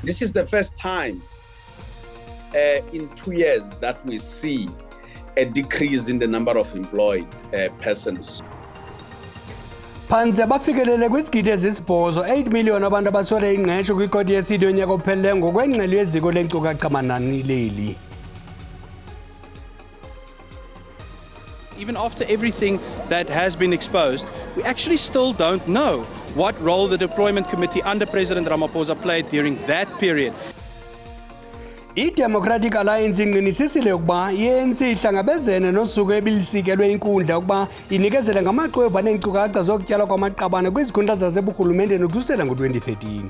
This is the first time in 2 years that we see a decrease in the number of employed persons. Phantse bafikelele kwizigidi ezisibhozo 8 million abantu abaswele ingqesho kwikoti yesidi yonyaka ophelileyo ngokwengxelo yeziko lenkcukacha-manani leli. Even after everything that has been exposed, we actually still don't know what role the Deployment Committee under President Ramaphosa played during that period. I-Democratic Alliance inqinisisile ukuba i-ANC ihlangabezene nosuku ebilisikelwe inkundla ukuba inikezele ngamaxwebhu aneenkcukacha zokutyalwa kwamaqabane kwizikhundla zaseburhulumenteni ukususela ngo-2013.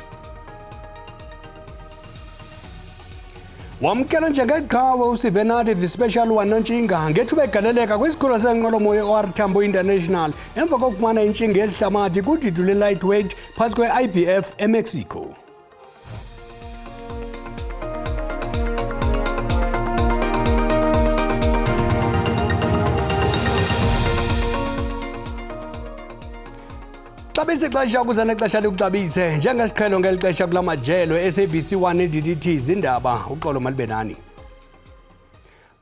Wamkela njengeqhawe uSivenati the Special One Nontshinga ngethuba egaleleka kwisikhululo senqwelomoya OR Tambo International emva kokufumana intshinga elihlamathi kudidi lwe-lightweight phantsi kwe-IBF eMexico. Xabise xesha ukuza nexesha likuxabise njengesiqhelo ngeli xesha kula majelo SABC 1 DDT Iindaba uxolo malibenani.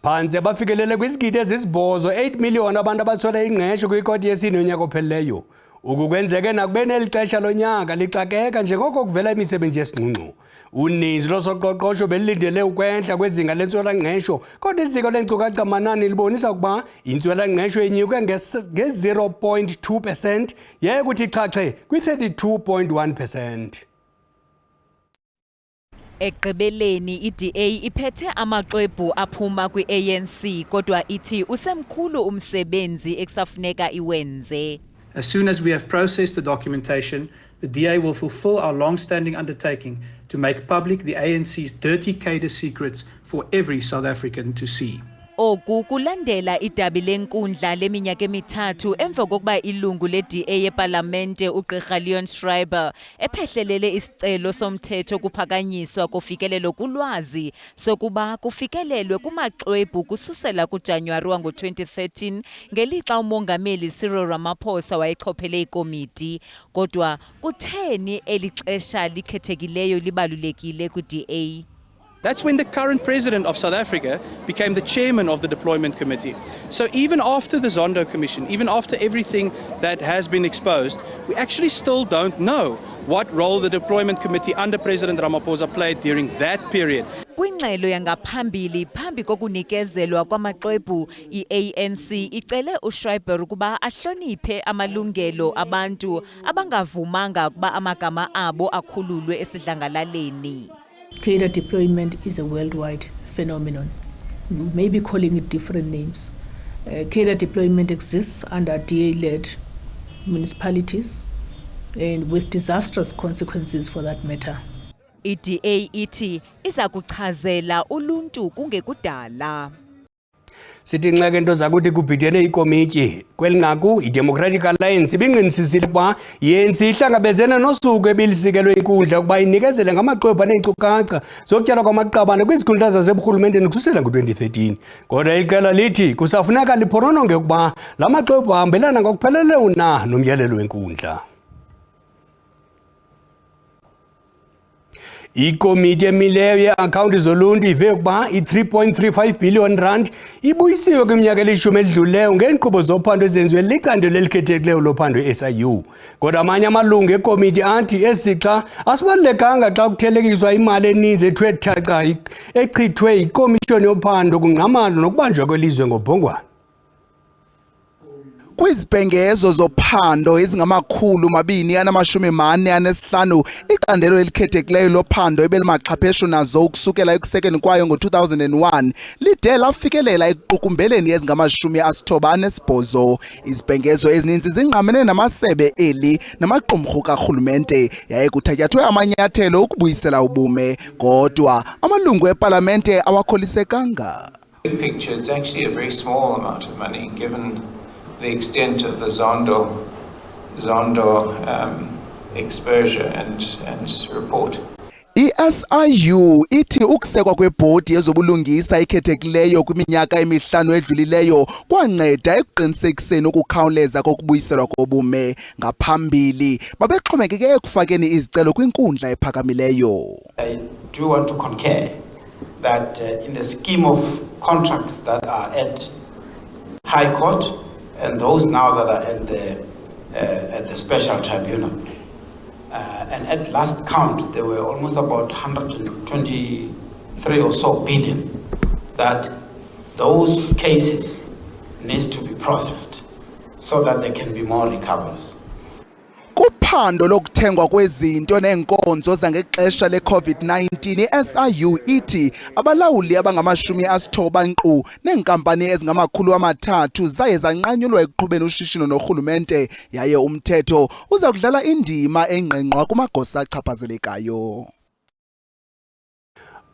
Phantse bafikelele kwizigidi ezisibhozo 8 million abantu abaswele ingqesho kwikoti yesine yonyaka ophelileyo. Ukukwenzeke nakubeni eli xesha lonyaka lixakeka njengoko kuvela imisebenzi yesingxungxu. Uninzi losoqoqosho belilindele ukwehla kwezinga lentswela-ngqesho kodwa iziko leenkcukacha-manani libonisa ukuba intswela-ngqesho inyuke nge-0.2% yaye kuthi xhaxhe kwi-32.1%. Ekugqibeleni i-DA iphethe amaxwebhu aphuma kwi-ANC kodwa ithi usemkhulu umsebenzi ekusafuneka iwenze. As soon as we have processed the documentation, the DA will fulfill our long-standing undertaking to make public the ANC's dirty cadre secrets for every South African to see. Oku kulandela idabi lenkundla leminyaka emithathu emva kokuba ilungu le-DA yepalamente uGqirha Leon Schreiber ephehlelele isicelo somthetho kuphakanyiswa kofikelelo kulwazi sokuba kufikelelwe kumaxwebhu kususela kuJanuwari wango-2013 ngelixa umongameli Cyril Ramaphosa wayechophele ikomiti. Kodwa kutheni eli xesha likhethekileyo libalulekile ku-DA? That's when the current president of South Africa became the chairman of the Deployment Committee. So even after the Zondo Commission, even after everything that has been exposed, we actually still don't know what role the Deployment Committee under President Ramaphosa played during that period. Kwingxelo yangaphambili phambi kokunikezelwa kwamaxwebhu, i-ANC icele uSchreiber ukuba ahloniphe amalungelo abantu abangavumanga ukuba amagama abo akhululwe esidlangalaleni. Cadre deployment is a worldwide phenomenon. We may be calling it different names. Cadre deployment exists under DA-led municipalities and with disastrous consequences for that matter. I-DA ithi iza kuchazela uluntu kungekudala. Sithi nxeke into zakuthi kubhidene ikomiti kwelingaku i-Democratic Alliance ibinqinisisile ukuba i-ANC ihlangabezene nosuku ebilisikelwe inkundla ukuba inikezele ngamaxwebhu aneenkcukacha zokutyalwa kwamaqabane kwizikhundla zaseburhulumenteni ukususela ngo-2013. Kodwa iqela lithi kusafuneka liphonononge ukuba la maxwebhu ahambelana ngokupheleleyo na nomyalelo wenkundla. Ikomiti emileyo ye-akhawunti zoluntu ive ukuba i-3.35 billion rand ibuyisiwe kwiminyaka elishumi edluleyo ngeenkqubo zophando ezenziwe licandelo elikhethekileyo lophando e-SIU. Kodwa amanye amalungu ekomiti athi esixa asibalulekanga xa kuthelekiswa imali eninzi ethwe thaca echithwe yikomishoni yophando kungqamana nokubanjwa kwelizwe ngobhongwane. Kwizibhengezo zophando ezingama-245 icandelo elikhethekileyo lophando ebelimaxhapheshu nazo ukusukela ekusekeni kwayo ngo-2001 lide lafikelela ekuqukumbeleni ezingama-98. Izibhengezo ezininzi zingqamene namasebe eli namaqumrhu karhulumente yaye kuthatyathwe amanyathelo ukubuyisela ubume kodwa amalungu epalamente awakholisekanga. Big picture, it's actually a very small amount of money given the extent of the Zondo exposure and report. I-SIU ithi ukusekwa kwebhodi yezobulungisa ikhethekileyo kwiminyaka emihlanu edlulileyo kwanceda ekuqinisekiseni ukukhawuleza kokubuyiselwa kobume. Ngaphambili babexhomekeke ekufakeni izicelo kwinkundla ephakamileyo. I do want to concur that in the scheme of contracts that are at High Court and those now that are at the Special Tribunal, and at last count there were almost about 123 or so billion that those cases needs to be processed so that there can be more recoveries. Kuphando lokuthengwa kwezinto neenkonzo zangexesha le-COVID-19, i-SIU ithi abalawuli abangama-90 nkqu neenkampani ezingama-300 zaye zanqanyulwa ekuqhubeni ushishino norhulumente, yaye umthetho uza kudlala indima engqengqwa kumagosa achaphazelekayo.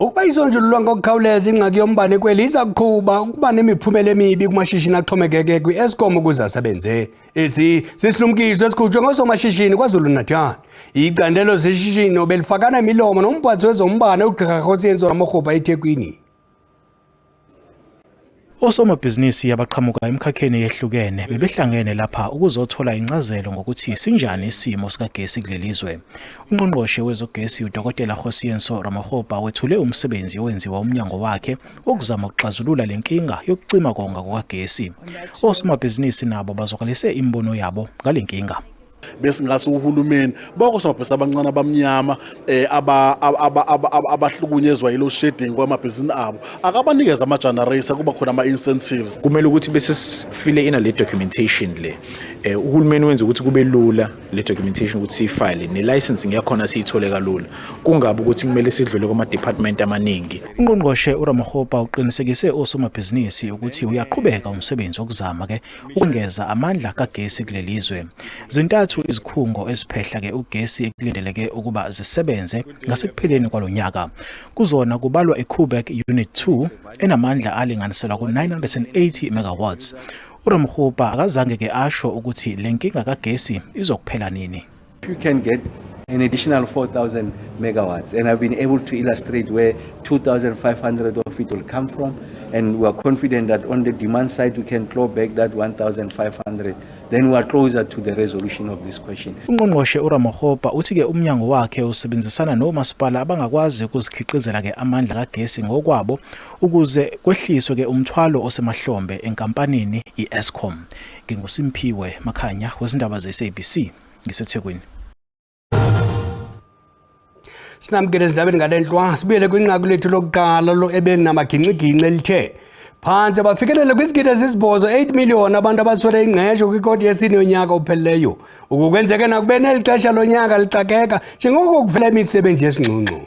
Ukuba izonjululwa ngokukhawuleza ingxaki yombane kweli iza kuqhuba ukuba nemiphumela emibi kumashishini axhomekeke kwi-Eskom ukuze asebenze. Esi sisilumkiso esikhutshwe ngoosomashishini KwaZulu-Natal. Icandelo zeshishino belifakana imilomo nomphathiswa wezombane uGqr Kgosientsho Ramokgopa eThekwini. Osomabhizinisi abaqhamuka emkhakheni yehlukene bebehlangene lapha ukuzothola incazelo ngokuthi sinjani isimo sikagesi kulelizwe. Ungqongqoshe wezogesi uDkt Kgosientsho Ramokgopa wethule umsebenzi owenziwa umnyango wakhe ukuzama ukuxazulula lenkinga yokucima konga kukagesi. Osomabhizinisi nabo bazokalise imbono yabo ngalenkinga. Besingase uhulumeni bokosomabhizinisi abancane abamnyama abahlukunyezwa yilo shedding kwamabhizinisi abo akabanikeza ama-generator kuba khona ama-incentives. Kumele ukuthi bese sifile ina le documentation le uhulumeni wenza ukuthi kube lula le documentation ukuthi siyifile ne-licensing yakhona siyithole kalula, kungabi ukuthi kumele sidlule kuma-department amaningi. Ungqongqoshe uRamokgopa uqinisekise osomabhizinisi ukuthi uyaqhubeka umsebenzi wokuzama ukungeza amandla kagesi kulelizwe. Zintathu izikhungo eziphehla ugesi ekulindeleke ukuba zisebenze ngasekupheleni kwalonyaka. Kuzona kubalwa iQuebec Unit 2 enamandla alinganiselwa ku-980 megawatts. uRamokgopa akazange asho ukuthi lenkinga kagesi izokuphela nini. You can get an additional 4,000 megawatts, and I've been able to illustrate where 2,500 of it will come from, and we are confident that on the demand side we can claw back that 1,500. Then we are closer to the resolution of this question. Ungqongqoshe uRamokgopa uthi umnyango wakhe usebenzisana nomasipala abangakwazi ukuzikhiqizela amandla kagesi ngokwabo ukuze kwehliswe umthwalo osemahlombe enkampanini iEskom. NginguSimpiwe Makhanya wezindaba zeSABC ngiseThekwini. Sinamkele ezindabeni ngalenhlwa sibuyele kwinqaku lethu lokuqala lo ebelinamagingxigingxi elithe phansi bafikelele kwizigidi ezisibhozo 8 million abantu abaswele ingqesho kwikoti yesine yonyaka ophelileyo. Ukukwenzeke nakubene elixesha lonyaka lixakeka njengoko kuvela imisebenzi yesingxungxu.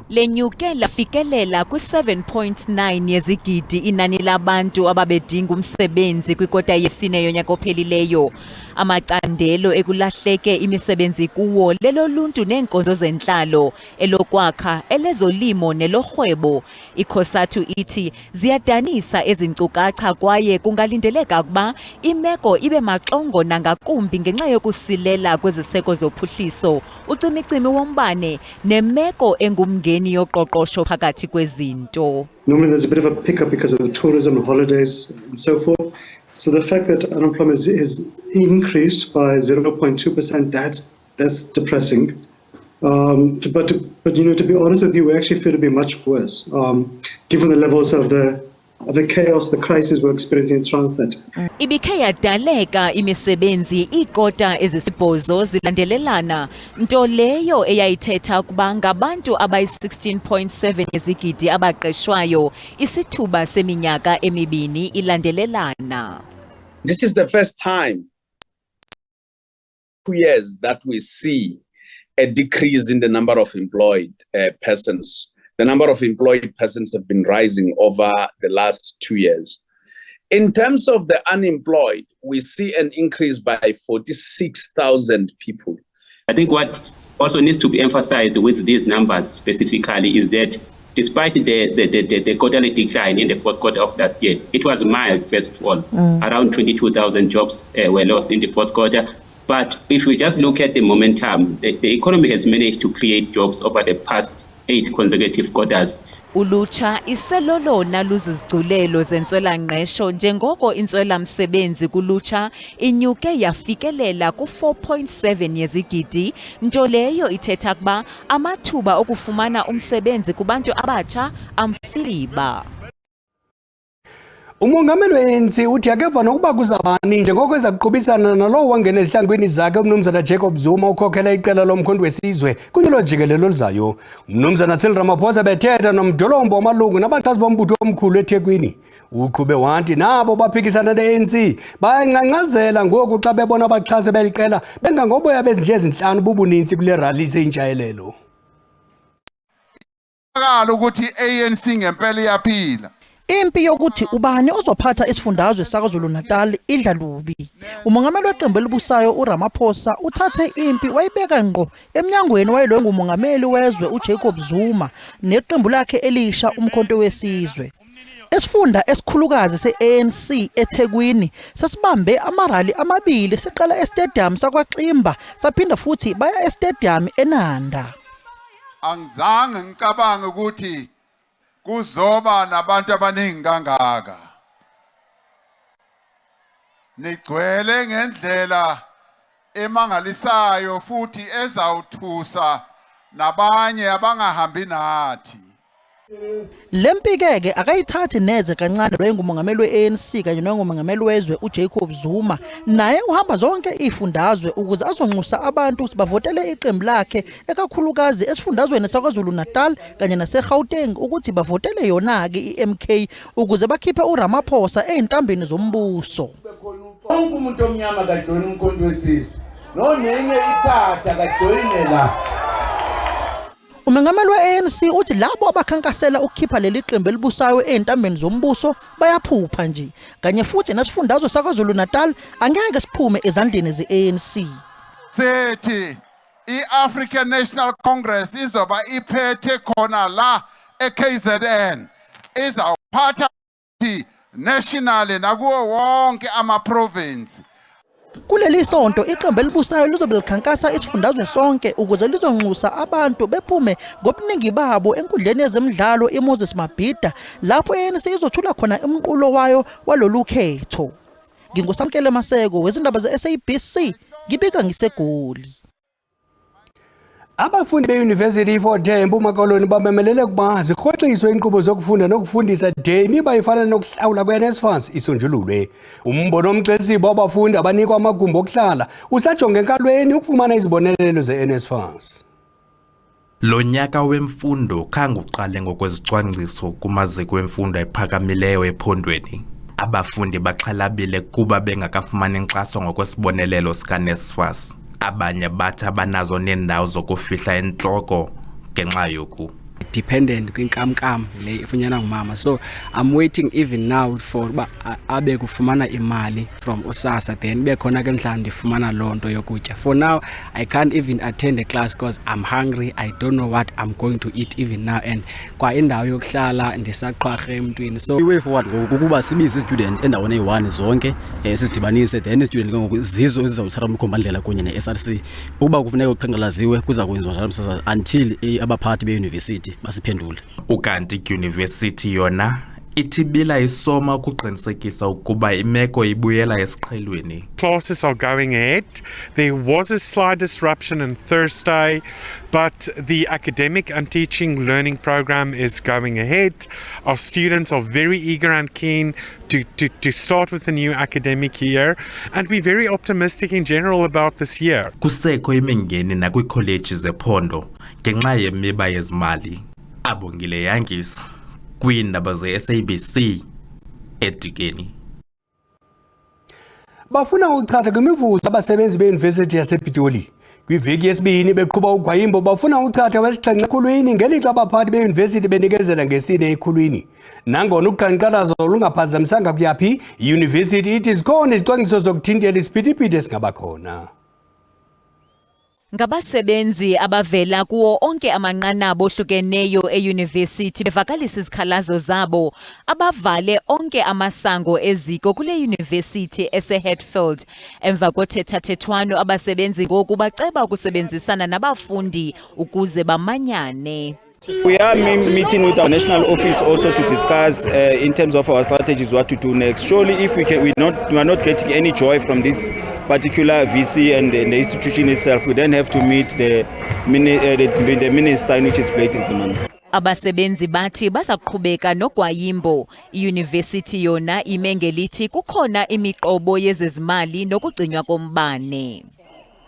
Lenyuke lafikelela ku-7.9 yezigidi inani labantu ababedinga umsebenzi kwikota yesine yonyaka ophelileyo. Amacandelo ekulahleke imisebenzi kuwo leloluntu neenkonzo zentlalo, elokwakha, elezolimo nelorhwebo. ICOSATU ithi ziyadanisa ezinkcukacha kwaye kungalindeleka ukuba imeko ibe maxongo nangakumbi ngenxa yokusilela kweziseko zophuhliso, ucimicimi wombane nemeko engumngeni yoqoqosho phakathi kwezinto. Normally there's a bit of a pickup because of the tourism and holidays and so forth. So the fact that unemployment is increased by 0.2%, that's depressing. But to be honest with you, we actually feel to be much worse, given the levels of the chaos, the crisis we're experiencing in Transnet. Ibikhe yadaleka imisebenzi iikota ezisibhozo zilandelelana, nto leyo eyayithetha ukuba ngabantu abayi-16.7 yezigidi abaqeshwayo isithuba seminyaka emibini ilandelelana. This is the first time 2 years that we see a decrease in the number of employed persons. The number of employed persons have been rising over the last 2 years. In terms of the unemployed, we see an increase by 46,000 people. I think what also needs to be emphasized with these numbers specifically is that despite the quarterly decline in the fourth quarter of last year, it was mild, first of all. Around 22,000 jobs were lost in the fourth quarter. But if we just look at the momentum, the economy has managed to create jobs over the past 8 consecutive quarters. Ulutsha iselolona luzizigculelo zentswela-ngqesho njengoko intswela-msebenzi kulutsha inyuke yafikelela ku-4.7 yezigidi, nto leyo ithetha ukuba amathuba okufumana umsebenzi kubantu abatsha amfiliba. Umongameli we-ANC uthi akeva nokuba kuzabani njengoko ezakuqubisana nalowo wangena ezihlangwini zakhe umnumzana Jacob Zuma ukhokhela iqela lomkhondo wesizwe kunyulo jikelelo oluzayo. Umnumzana Cyril Ramaphosa bethetha nomdolombo wamalungu nabaxhasi bombutho omkhulu eThekwini. Uqhube wathi nabo baphikisana ne-ANC bayancancazela ngoku xa bebona abaxhasi beliqela bengangoboya bezinje ezinhlanu bubuninzi kule rally iseyintshayelelo. Ukuthi ANC ngempela iyaphila. Impi yokuthi ubani ozophatha isifundazwe saKwaZulu Natal idla lubi. Umongameli weqembu elibusayo uRamaphosa uthathe impi wayibeka ngqo emnyangweni wayelo ngumongameli wezwe uJacob Zuma neqembu lakhe elisha umkhonto wesizwe. Esifunda esikhulukazi se-ANC eThekwini sasibambe amarali amabili siqala estadium sakwaXimba saphinda futhi baya estadium eNanda. Angizange ngicabange ukuthi kuzoba nabantu abaningi kangaka. Nigcwele ngendlela emangalisayo futhi ezawuthusa nabanye abangahambi nathi. Lempike-ke akayithathi neze kancane lo ngumongameli we-ANC kanye nongumongameli wezwe uJacob Zuma, naye uhamba zonke izifundazwe ukuze azonxusa abantu ukuthi bavotele iqembu lakhe ekakhulukazi esifundazweni saKwaZulu Natal kanye naseGauteng ukuthi bavotele yona-ke iMK ukuze bakhiphe uRamaphosa ezintambeni zombuso. Wonke umuntu omnyama kajoyina umkhonto wesizwe nonenye iphatha kajoyine la. Umongameli we-ANC uthi labo abakhankasela ukukhipha leli qembu elibusayo ezintambeni zombuso bayaphupha nje, kanye futhi nesifundazwe saKwaZulu Natal angeke siphume ezandleni ze-ANC. Sethi i-African National Congress izoba iphethe khona la eKZN, izawuphatha national nakuwo wonke ama-province. Kuleli sonto iqembu elibusayo lizobe likhankasa isifundazwe sonke ukuze lizonxusa abantu bephume ngobuningi babo enkundleni yezemidlalo eMoses Mabhida lapho ANC izothula khona umqulo wayo walolu khetho. Ngingusamkele Maseko wezindaba ze-SABC ngibika ngiseGoli. Abafundi be-University i-Fort Hare eMpuma babemelele ukuba zirhoxiswe inkqubo zokufunda nokufundisa de imiba ifana nokuhlawula kwe-NSFAS isonjululwe. Umbono omxesibo wabafundi abanikwa amagumbi okuhlala usajonge enkalweni ukufumana izibonelelo ze-NSFAS. Lo nyaka wemfundo khange uqale ngokwezicwangciso kumaziko emfundo ephakamileyo ephondweni. Abafundi baxhalabile kuba bengakafumani inkxaso ngokwesibonelelo sika-NSFAS. Abanye bathi abanazo nendawo zokufihla entloko ngenxa yoku dependent kwinkamnkam le ifunyanwa ngumama, so I'm waiting even now for uba abe kufumana imali from usasa then bekhona ke mhlawumbi ndifumana loo nto yokutya. For now I can't even attend a class because I'm hungry, I don't know what I'm going to eat even now, and kwa indawo yokuhlala ndisaqhwarhe emntwini. So way forward ngokuba sibize student endaweni eyi-1 zonke sizidibanise then student ngoku zizo ezizawuthatha umkhombandlela kunye ne-SRC ukuba kufuneka uqhankqalaziwe kuza kwenziwa njalo until abaphathi be-university basiphendule. Ukanti idyunivesithi yona itibila isoma ukuqinisekisa ukuba imeko ibuyela esiqhelweni. Classes are going ahead. There was a slight disruption on Thursday, but the academic and teaching learning program is going ahead. Our students are very eager and keen to start with the new academic year, and we're very optimistic in general about this year. Kusekho imingeni nakwiikholeji zephondo ngenxa yemiba yezimali. Abongile Yangis kwiindaba ze-SABC eDikeni. Bafuna ukuchatha kwimivuzo abasebenzi be-University yasePitoli. Kwiveki yesibini beqhuba ugwayimbo bafuna ukuchatha wesixhenxe ekhulwini ngelixa abaphathi be-University benikezela ngesine ekhulwini. Nangona uqhankqalazo lungaphazamisanga kuyaphi, i-University ithi zikhona izicwangciso zokuthintela isiphithiphithi esingabakhona. Ngabasebenzi abavela kuwo onke amanqanaba ohlukeneyo eyunivesithi bevakalisa izikhalazo zabo abavale onke amasango eziko kule yunivesithi eseHatfield. Emva kothethathethwano abasebenzi ngoku baceba ukusebenzisana nabafundi ukuze bamanyane. We are meeting with our national office also to discuss in terms of our strategies what to do next. Surely if we are not getting any joy from this particular VC and the institution itself, we then have to meet the minister, which is Blade Nzimande. Abasebenzi bathi bazaqhubeka nogwayimbo. Iyunivesithi yona imengelithi kukhona imiqobo yezezimali nokugcinywa kombane.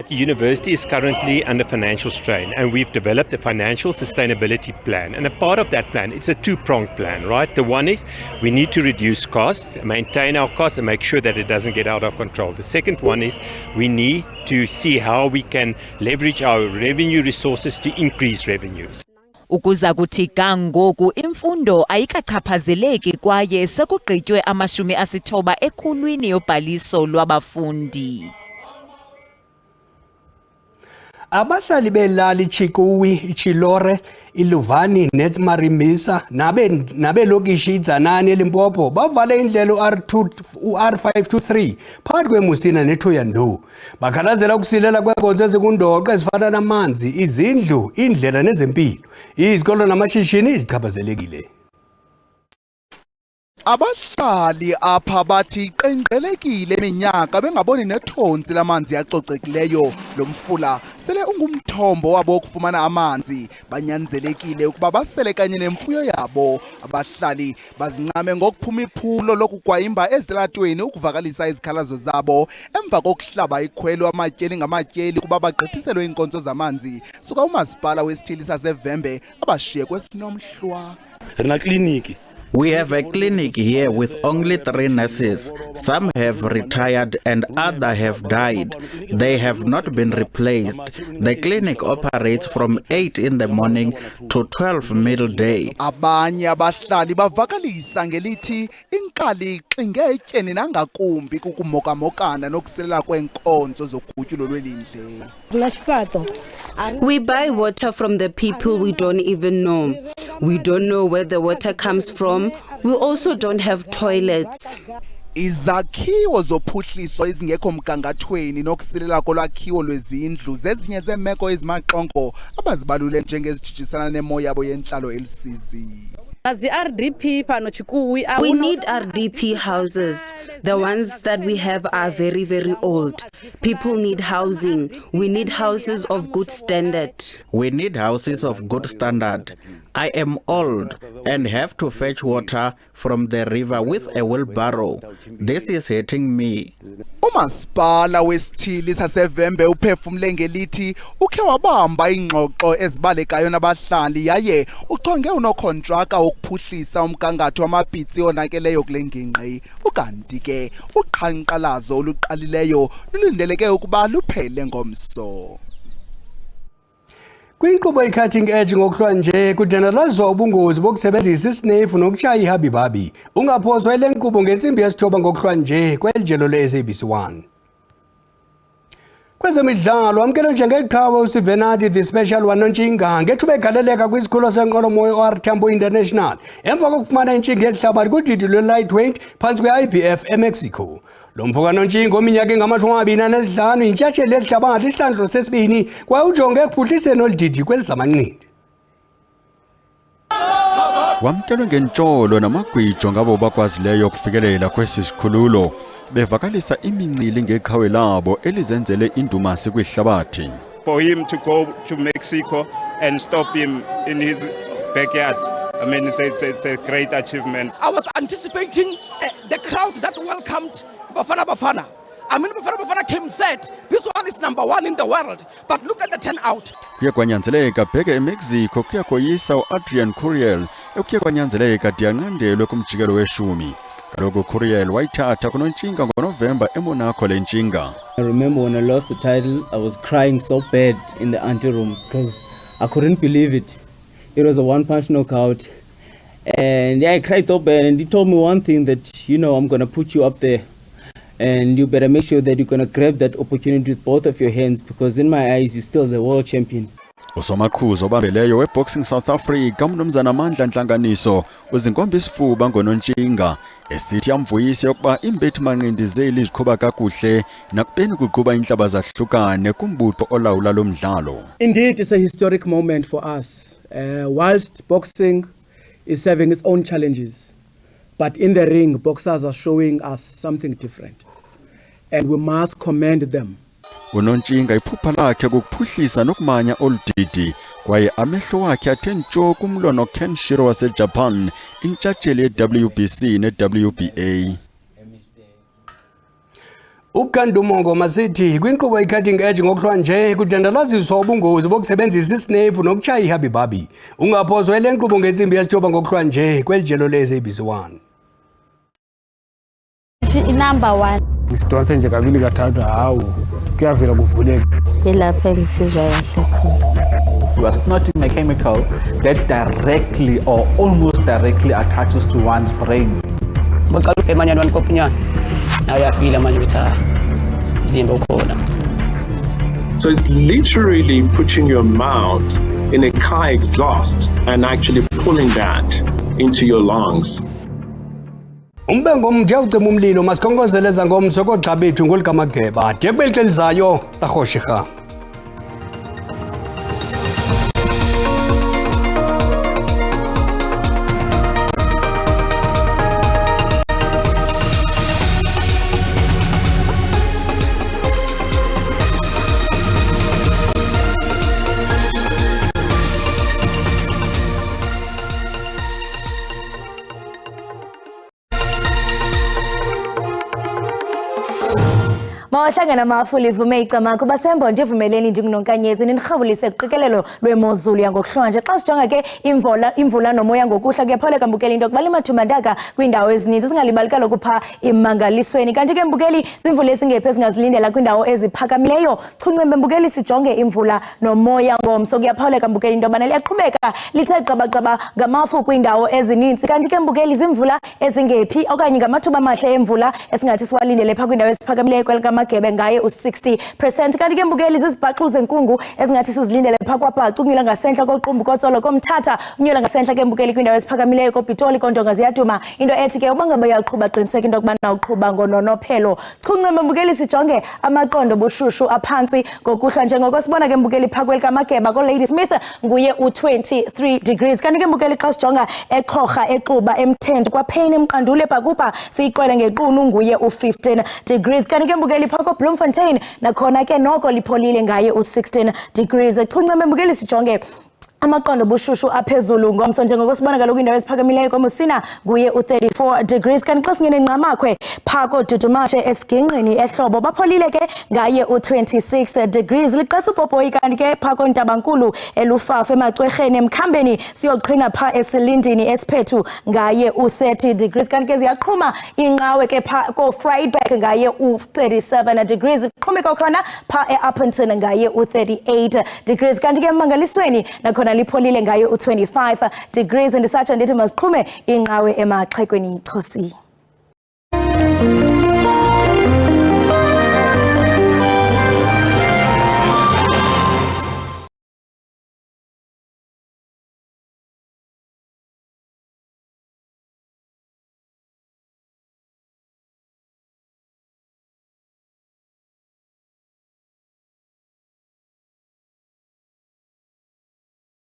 The university is currently under financial strain, and we've developed a financial sustainability plan. And a part of that plan, it's a two-pronged plan, right? The one is we need to reduce costs, maintain our costs, and make sure that it doesn't get out of control. The second one is we need to see how we can leverage our revenue resources to increase revenues. Ukuza kuthi kangoku imfundo ayikachaphazeleki kwaye sekugqitywe 90 ekhulwini yobhaliso lwabafundi. Abahlali belali Chikuwi, Ichilore, Iluvani, Netmarimisa, nabelokishi iZanani eLimpopo bavale indlela R523 phakathi kweMusina neThohoyandou. Bakhalazela ukusilela kwenkonzo ezikundoqo ezifana namanzi, izindlu, indlela nezempilo. Izikolo namashishini izichaphazelekile. Abahlali apha bathi qenqelekile iminyaka bengaboni nethonsi lamanzi acocekileyo lomfula sele ungumthombo wabo okufumana amanzi banyanzelekile ukuba basele kanye nemfuyo yabo. Abahlali bazincame ngokuphuma iphulo lokugwayimba ezilatweni ukuvakalisa izikhalazo zabo emva kokuhlaba ikhwelo amatyeli ngamatyeli kuba bagqithiselwe iinkonzo zamanzi suka umasipala wesithili saseVembe abashiye kwesinomhlwa. Rena kliniki. We have a clinic here with only 3 nurses. Some have retired and others have died. They have not been replaced. The clinic operates from 8 in the morning to 12 midday. Abanye abahlali bavakalisa ngelithi inkali xinge etyeni nangakumbi kukumokamokana nokuselela kwenkonzo zogutyulo lwelindle. We buy water from the people we don't even know. We don't know where the water comes from. We also don't have toilets. Izakhiwo zophuhliso ezingekho mgangathweni nokusilela kolwakhiwo lwezindlu zezinye zeemeko ezimaqongo abazibalule njengezijijisana nemo yabo yentlalo elisizi. We need RDP houses. The ones that we have are very, very old. People need housing. We need houses of good standard. We need houses of good standard. I am old and have to fetch water from the river with a wheelbarrow. This is hurting me. Umasipala wesithili saseVembe uphefumle ngelithi ukhe wabamba ingxoxo ezibalekayo nabahlali yaye uchonge unokontraka wokuphuhlisa umgangatho wamapitsi onakeleyo kule ngingqi. Ukanti ke uqhankqalazo oluqalileyo lulindeleke ukuba luphele ngomso. Kwinkqubo i-cutting edge ngokuhlwa nje kujenelazwa ubungozi bokusebenzisa isinefu nokutshaya ihabibabi. Ungaphoswa ile nkqubo ngentsimbi yesithoba ngokuhlwa nje kwelijelo le-SABC 1. Kwezemidlalo amkele njengeqhawe uSivenati the special wanontshinga ngethuba egaleleka kwisikhululo senqwelomoya OR Tambo International emva kokufumana intshinga elihlabathi kudidi lwe-lightweight phantsi kwe-IBF eMexico. Lo mvuka nontshinga ominyaka engama-25 yintshatsheli elihlabathi isihlandlo sesibini kwaye ujonge ekuphuhliseni olu didi kwelizamanqindi. Wamkelwe ngentsholo namagwijo ngabo bakwazileyo ukufikelela kwesi sikhululo bevakalisa imincili ngeqhawe labo elizenzele indumasi kwihlabathi. For him to go to Mexico and stop him in his backyard, I mean, it's a great achievement. I was anticipating the crowd that welcomed Bafana Bafana. I mean, Bafana came third. This one is number 1 in the world. But look at the turnout. Kuye kwanyanzeleka bheke eMexico kuya koyisa uAdrian Curiel ekuye kwanyanzeleka diyanqandelwe kumjikelo weshumi. Kaloku Curiel wayithatha kunontshinga ngoNovemba eMonaco le ntshinga. I remember when I lost the title, I was crying so bad in the ante room because I couldn't believe it. It was a one-punch knockout. And yeah, I cried so bad and he told me one thing that, you know, I'm going to put you up there and you better make sure that you're going to grab that opportunity with both of your hands, because in my eyes, you're still the world champion. Usomakhuzo obambeleyo weBoxing South Africa umnumzana Amandla Nhlanganiso uzinkomba isifuba ngoNontshinga esithi yamvuyise ukuba imbethi manqindizeli iziqhuba kakuhle nakubeni kuquba inhlaba zahlukane kumbutho olawula lo mdlalo. Indeed, it's a historic moment for us. Whilst boxing is having its own challenges, but in the ring, boxers are showing us something different, and we must commend them. uNontshinga iphupha lakhe ukuphuhlisa nokumanya oludidi kwaye amehlo wakhe athe ntsho kumlono Kenshiro waseJapan intshatsheli yeWBC neWBA. Ukandumongo masithi kwinkqubo i-cutting edge ngokuhlwa nje kudandalaziswa ubungozi bokusebenzisa isinefu nokutshaya ihabibabi. Ungaphozwa le nkqubo ngentsimbi yesithoba ngokuhlwa nje kweli jelo le-SABC 1. Number 1 ngisidonse nje kabili kathathu hawu kuyavela kuvuleka elapha ngisizwa kahle khona. You are snorting a chemical that directly or almost directly attaches to one's brain. Baqaluke emanyano wankopinyana ayafila manje ukuthi mzimba ukhona. So it's literally putting your mouth in a car exhaust and actually pulling that into your lungs. Umbengo umnje ucima umlilo masikhonkozeleza ngomso kodwa bethu ngolikamageba dekubelixelizayo lahoshiha. Mawahlangana mafuli ivume icama kuba sembo nje vumeleni ndingunonkanyezi ninirhabulise kuqikelelo lwemozulu yangokuhlwanje xa sijonga ke imvula nomoya ngokuhla kuyapholeka mbukeli into kubali mathumandaka kwindawo ezininzi singalibali kaloku pha imangalisweni kanti ke mbukeli zimvula esingephi singazilindela kwindawo eziphakamileyo chuncembe mbukeli sijonge imvula nomoya ngomso kuyapholeka mbukeli into bana liyaqhubeka lithe qabaqaba ngamafu kwindawo ezininzi kanti ke mbukeli zimvula ezingephi okanye ngamathuba amahle emvula esingathi siwalindele pha kwindawo eziphakamileyo magebe ngaye u60% kanti ke mbukeli zizibhaqu zenkungu ezingathi sizilindele pha kwabhacu unyula ngasentla koqumbu kotsolo komthatha unyula ngasentla ke mbukeli kwindawo esiphakamileyo kopitoli kontonga ziyaduma into ethi ke ubangaba uyaqhuba qiniseka into kubana uqhuba ngononophelo chuncembe mbukeli sijonge amaqondo bushushu aphansi ngokuhla njengoko sibona ke mbukeli pha kwelikamageba ko Lady Smith nguye u23 degrees kanti ke mbukeli xa sijonga eXhorha eXuba emthend kwaPain emqandule bhakupa siyiqwele ngequnu nguye u15 degrees kanti ke mbukeli phako Bloemfontein nakhona ke noko lipholile ngaye u16 degrees chuncembe mbukeli sijonge amaqondo bushushu aphezulu ngomso njengoko sibona kaloku indawo eziphakamileyo koMusina nguye u34 degrees kanti xa singene nqamakhwe phako Dudumashe esigingqini ehlobo bapholile ke ngaye u26 degrees liqatha upopoyi kanti ke phako Ntabankulu elufafu emacwerheni emkhambeni siyoqhina pha esilindini esiphethu ngaye u30 degrees kanti ke ziyaqhuma inqawe ke pha ko Vryburg ngaye u37 degrees qhumeka khona pha eUpperton ngaye u38 degrees kanti ke emangalisweni nakhona lipholile ngayo u25 degrees ndisatsho ndithi masiqhume inqawe emaxhekweni ichosi.